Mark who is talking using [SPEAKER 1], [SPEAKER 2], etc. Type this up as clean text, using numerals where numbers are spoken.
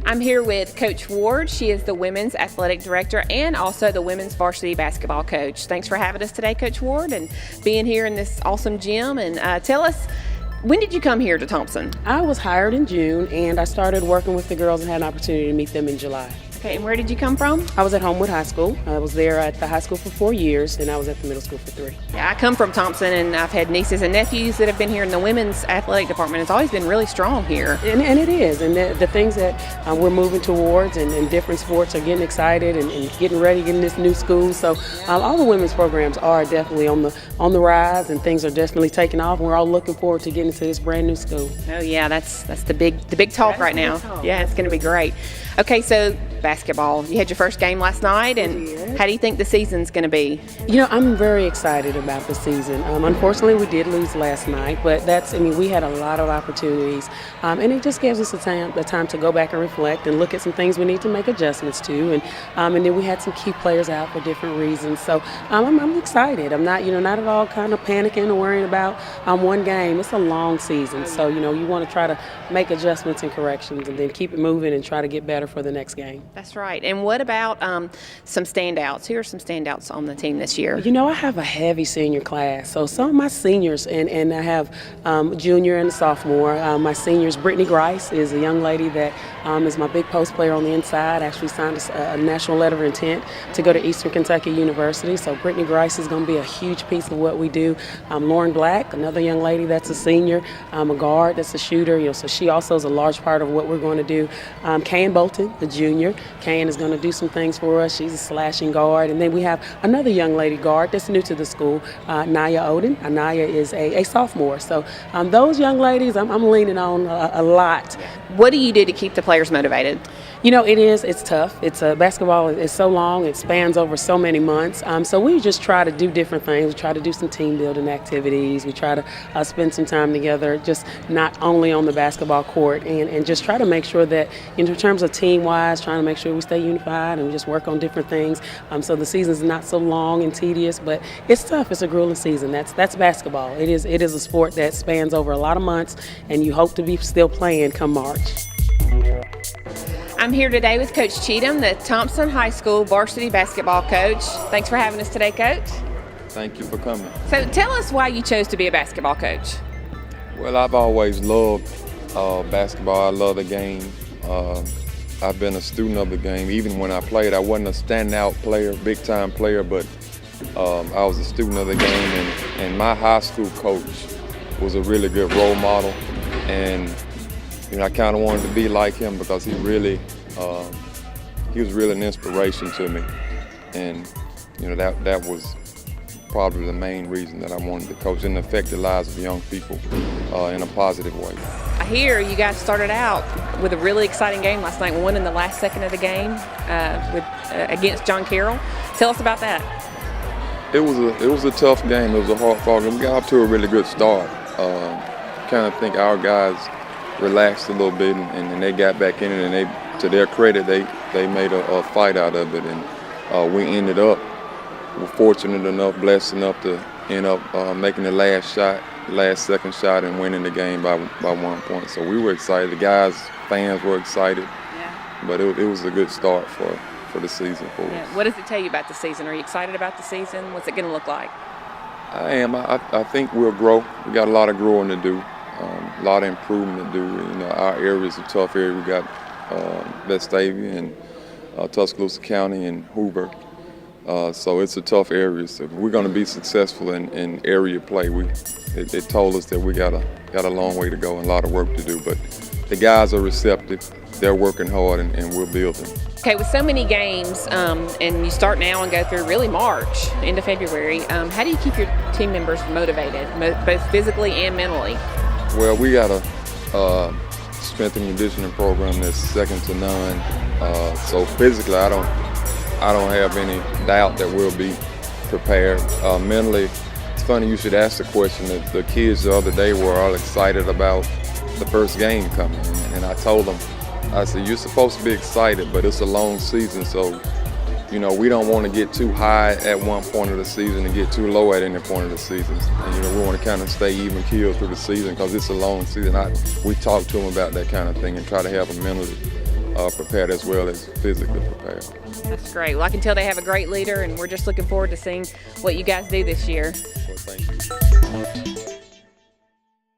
[SPEAKER 1] I'm here with Coach Ward. She is the women's athletic director and also the women's varsity basketball coach. Thanks for having us today, Coach Ward, and being here in this awesome gym. And tell us, when did you come here to Thompson?
[SPEAKER 2] I was hired in June, and I started working with the girls and had an opportunity to meet them in July.
[SPEAKER 1] Okay, and where did you come from?
[SPEAKER 2] I was at Homewood High School. I was there at the high school for 4 years, and I was at the middle school for 3.
[SPEAKER 1] Yeah, I come from Thompson, and I've had nieces and nephews that have been here in the women's athletic department. It's always been really strong here.
[SPEAKER 2] And it is, and the things that we're moving towards and different sports are getting excited and getting ready, getting this new school. So all the women's programs are definitely on the rise, and things are definitely taking off. And we're all looking forward to getting to this brand new school.
[SPEAKER 1] Oh yeah, that's the big talk right now. Yeah, it's going to be great. Okay, so basketball. You had your first game last night, and how do you think the season's going to be?
[SPEAKER 2] You know, I'm very excited about the season. Unfortunately, we did lose last night, but we had a lot of opportunities, and it just gives us the time to go back and reflect and look at some things we need to make adjustments to, and then we had some key players out for different reasons. So I'm excited. I'm not at all kind of panicking or worrying about one game. It's a long season, so you want to try to make adjustments and corrections, and then keep it moving and try to get better for the next game.
[SPEAKER 1] That's right. And what about some standouts? Who are some standouts on the team this year?
[SPEAKER 2] I have a heavy senior class. So some of my seniors, and I have junior and sophomore. My seniors, Brittany Grice is a young lady that is my big post player on the inside. Actually signed a national letter of intent to go to Eastern Kentucky University. So Brittany Grice is going to be a huge piece of what we do. Lauren Black, another young lady that's a senior, a guard that's a shooter. So she also is a large part of what we're going to do. Kayan Bolton, the junior. Kayan is going to do some things for us. She's a slashing guard. And then we have another young lady guard that's new to the school, Naya Oden. Naya is a sophomore. So those young ladies, I'm leaning on a lot.
[SPEAKER 1] What do you do to keep the players motivated?
[SPEAKER 2] It's tough. Basketball is so long. It spans over so many months. So we just try to do different things. We try to do some team building activities. We try to spend some time together, just not only on the basketball court, and just try to make sure that in terms of team-wise, trying to make sure we stay unified and we just work on different things. So the season's not so long and tedious, but it's tough. It's a grueling season. That's basketball. It is a sport that spans over a lot of months, and you hope to be still playing come March.
[SPEAKER 1] I'm here today with Coach Cheatham, the Thompson High School varsity basketball coach. Thanks for having us today, Coach.
[SPEAKER 3] Thank you for coming.
[SPEAKER 1] So tell us why you chose to be a basketball coach.
[SPEAKER 3] Well, I've always loved basketball. I love the game. I've been a student of the game. Even when I played, I wasn't a standout player, big-time player, but I was a student of the game, and my high school coach was a really good role model, and I kind of wanted to be like him because he was really an inspiration to me, and that was probably the main reason that I wanted to coach and affect the lives of young people in a positive way.
[SPEAKER 1] I hear you guys started out with a really exciting game last night, won in the last second of the game against John Carroll. Tell us about that.
[SPEAKER 3] It was a tough game. It was a hard-fought game. We got off to a really good start. Kind of think our guys relaxed a little bit, and they got back in it, and to their credit, they made a fight out of it, and we ended up, we're fortunate enough, blessed enough to end up making the last second shot and winning the game by 1 point. So we were excited. The guys, fans were excited, but it was a good start for the season for us.
[SPEAKER 1] What does it tell you about the season? Are you excited about the season? What's it going to look like?
[SPEAKER 3] I am. I think we'll grow. We got a lot of growing to do. A lot of improvement to do. Our area is a tough area. We got Vestavia and Tuscaloosa County and Hoover. So it's a tough area. So we're going to be successful in area play. It told us that we got a long way to go and a lot of work to do. But the guys are receptive. They're working hard, and we're building.
[SPEAKER 1] Okay, with so many games, and you start now and go through really March into February, how do you keep your team members motivated, both physically and mentally?
[SPEAKER 3] Well, we got a strength and conditioning program that's second to none. So physically, I don't have any doubt that we'll be prepared. Mentally, it's funny you should ask the question. That the kids the other day were all excited about the first game coming, and I told them, I said, you're supposed to be excited, but it's a long season, so you know, we don't want to get too high at one point of the season and get too low at any point of the season. And, you know, we want to kind of stay even keeled through the season because it's a long season. We talk to them about that kind of thing and try to have them mentally prepared as well as physically prepared.
[SPEAKER 1] That's great. Well, I can tell they have a great leader, and we're just looking forward to seeing what you guys do this year.
[SPEAKER 3] Well, thank you.